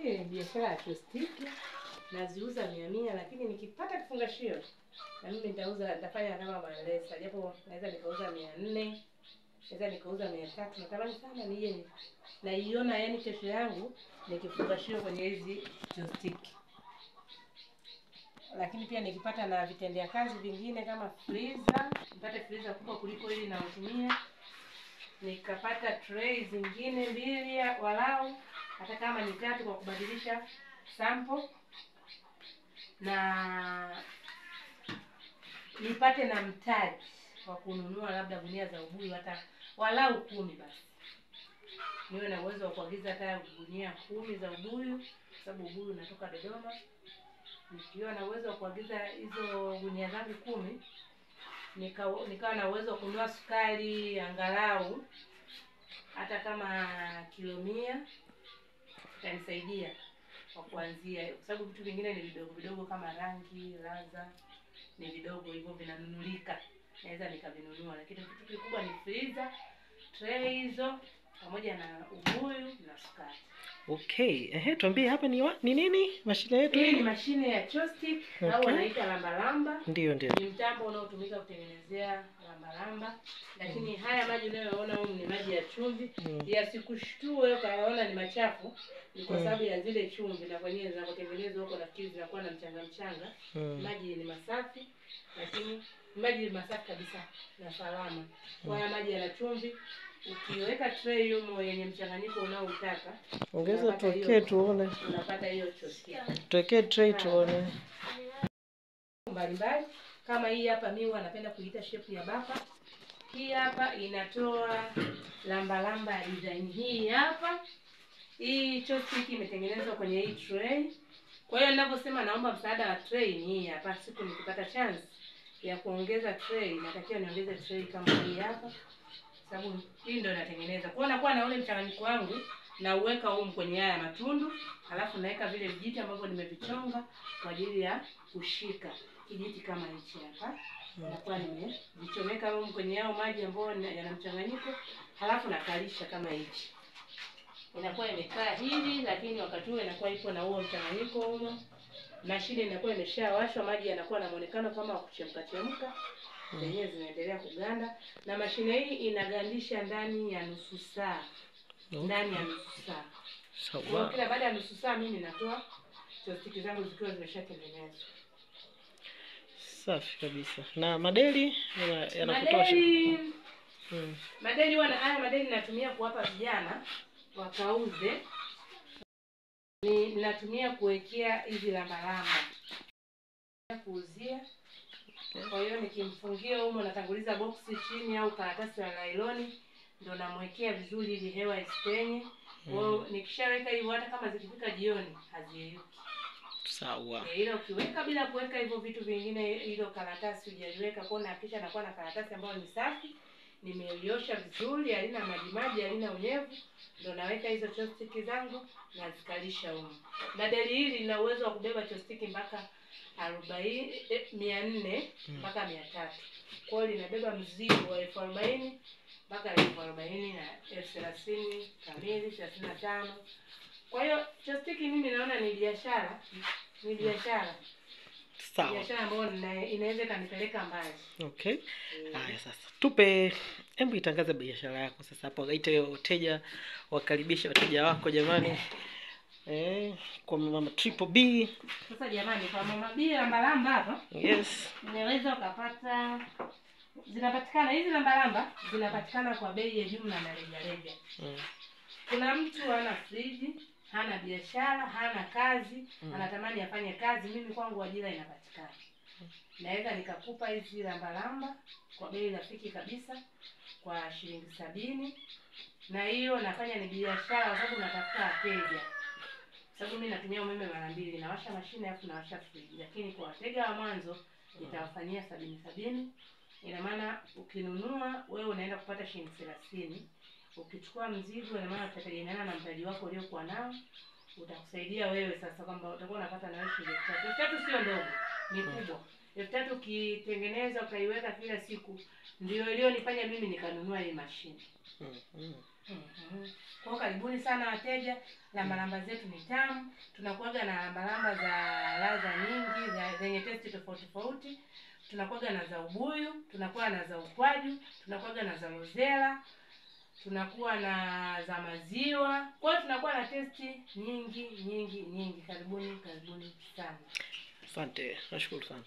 Hii biashara ya chostiki naziuza 100, lakini nikipata kifungashio na mimi nitafanya kama Balesa, japo naweza nikauza 400, naweza nikauza 300. Natamani sana nije naiona, yani kesho yangu ni kifungashio kwenye hizi chostiki. Lakini pia nikipata na vitendea kazi vingine kama freezer, nipate freezer kubwa kuliko ile ninayotumia. Nikapata tray zingine 2 walau hata kama ni 3 kwa kubadilisha sample, na nipate na mtaji wa kununua labda gunia za ubuyu hata walau 10 basi. Niwe na uwezo wa kuagiza hata gunia 10 za ubuyu, sababu ubuyu unatoka Dodoma. Nikiwa na uwezo wa kuagiza hizo gunia zangu 10, nikawa na uwezo wa kununua sukari angalau hata kama kilo 100, itanisaidia kwa kuanzia, kwa sababu vitu vingine ni vidogo vidogo kama rangi, ladha ni vidogo hivyo vinanunulika, naweza nikavinunua. Lakini kitu kikubwa ni freezer, tray hizo pamoja na ubuyu na sukari. Okay, tuambie hapa ni nini mashine yetu? Hii ni mashine ya chopstick, okay, au wanaita lamba. Ndio. Ni mtambo unaotumika kutengenezea lamba. Lakini haya maji unayoona huko ni maji ya chumvi. Yasikushtue ukaona ni machafu, ni kwa sababu ya zile chumvi na kwenye zinapotengenezwa huko nafikiri zinakuwa na mchanga. Maji ni masafi, lakini maji masafi kabisa na salama. Kwa haya maji yana chumvi. Ukiweka tray humo yenye mchanganyiko unaoutaka, ongeza tuwekee tuone. Unapata hiyo chostiki. Tuwekee tray tuone. Mbalimbali kama hii hapa, mimi napenda kuita shape ya bapa. Hii hapa inatoa lamba ya design hii hapa. Hii chostiki imetengenezwa kwenye hii tray. Kwa hiyo ninaposema naomba msaada wa tray ni hii hapa. Siku nikipata chance ya kuongeza tray, natakiwa niongeze tray kama hii hapa, sababu hii ndio natengeneza. Kwa hiyo nakuwa na ule mchanganyiko wangu na uweka huko kwenye haya matundu, halafu naweka vile vijiti ambavyo nimevichonga kwa ajili ya kushika. Kijiti kama hichi hapa nakuwa nimevichomeka huko kwenye hao maji ambayo yana mchanganyiko, halafu nakalisha kama hichi. Inakuwa imekaa hivi, lakini wakati huo inakuwa ipo na huo mchanganyiko huo. Mashine inakuwa imeshawashwa, maji yanakuwa na muonekano kama wa kuchemka. Zenyewe zinaendelea kuganda, na mashine hii inagandisha ndani ya nusu saa. Ndani ya nusu saa. Kwa kila baada ya nusu saa mimi natoa chostiki zangu zikiwa zimeshatengenezwa. Safi kabisa. Na madeli yanakutosha? Madeli haya madeli natumia kuwapa vijana wakauze. Ninatumia kuwekea hizi lamba kuuzia. Kwa hiyo nikimfungia humo natanguliza boksi chini au karatasi la nailoni, ndio namwekea vizuri ili hewa isipenye. Kwa hiyo nikishaweka hivyo, hata kama zikifika jioni haziyeyuki. Sawa. Ila ukiweka bila kuweka hivyo vitu vingine, hilo karatasi hujaliweka, kwa na kisha nakuwa na karatasi ambayo ni safi, nimeliosha vizuri, halina maji, halina unyevu, ndio naweka hizo chostiki zangu na zikalisha humo. Na deli hili lina uwezo wa kubeba chostiki mpaka 400 mpaka 300. Kwa hiyo linabeba mzigo wa 40,000 mpaka 40,000 na 30,000 kamili, 35. Kwa hiyo chostiki mimi naona ni biashara. Sawa. Biashara ambayo inaweza kanipeleka mbali. Okay. Haya sasa. Hebu itangaze biashara yako sasa hapo. Waite wateja, wakaribisha wateja wako jamani. Kwa mama Triple B. Sasa jamani, kwa mama B lamba hapa. Yes. Unaweza ukapata, zinapatikana hizi lamba zinapatikana kwa bei ya jumla na rejareja. Kuna mtu ana friji, hana biashara, hana kazi, anatamani afanye kazi, mimi kwangu ajira inapatikana. Naweza nikakupa hizi lamba kwa bei rafiki kabisa kwa shilingi 70. Na hiyo nafanya ni biashara kwa sababu natafuta wateja. Sababu mimi natumia umeme mara 2, nawasha mashine alafu nawasha friji. Lakini kwa wateja wa mwanzo nitawafanyia 70. Ina maana ukinunua wewe unaenda kupata shilingi 30. Ukichukua mzigo, ina maana utategemeana na mtaji wako uliokuwa nao. Utakusaidia wewe sasa kwamba utakuwa unapata na wewe shilingi 3. 3 sio ndogo, ni kubwa. 3 ukitengeneza ukaiweka kila siku ndio iliyonifanya mimi nikanunua hii mashine. Kwa karibuni sana wateja, lambalamba zetu ni tamu. Tunakuaga na lambalamba za ladha nyingi zenye testi tofauti tofauti. Tunakuaga na za ubuyu, tunakuwa na za ukwaju, tunakuaga na za rozela, tunakuwa na za maziwa. Kwa hiyo tunakuwa na testi nyingi. Karibuni sana. Asante, nashukuru sana.